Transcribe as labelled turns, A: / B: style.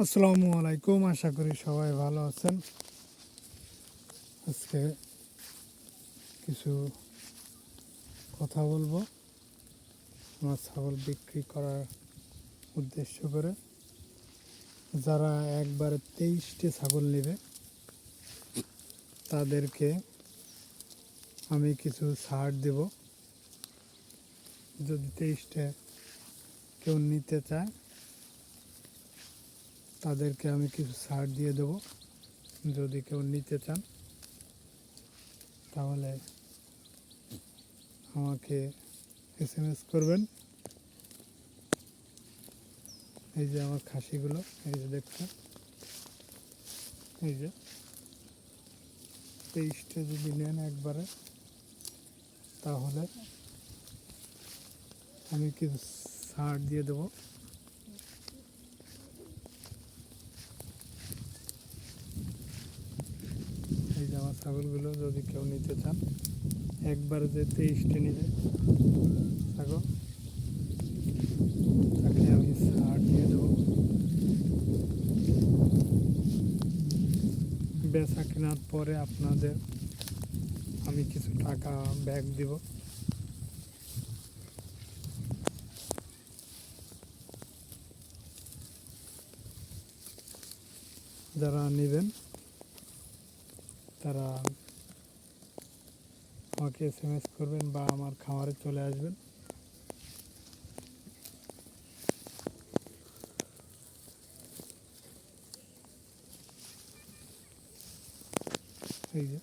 A: আসসালামু আলাইকুম, আশা করি সবাই ভালো আছেন। আজকে কিছু কথা বলবো আমার ছাগল বিক্রি করার উদ্দেশ্য করে। যারা একবারে 23টি ছাগল নেবে তাদেরকে আমি কিছু ছাড় দেব। যদি 23টে কেউ নিতে চায় তাদেরকে আমি কিছু ছাড় দিয়ে দেব। যদি কেউ নিতে চান তাহলে আমাকে SMS করবেন। এই যে আমার খাসিগুলো, এই যে দেখছেন, এই যে 23টে যদি নেন একবারে তাহলে আমি কিছু ছাড় দিয়ে দেবো। এই যে আমার ছাগলগুলো যদি কেউ নিতে চান, একবারে যে 23টে নিবে ছাগল তাকে আমি ছাড় দিয়ে দেবো। বেচা কেনার পরে আপনাদের আমি কিছু টাকা ব্যাক দিব। যারা নেবেন তারা আমাকে SMS করবেন বা আমার খামারে চলে আসবেন। এই যে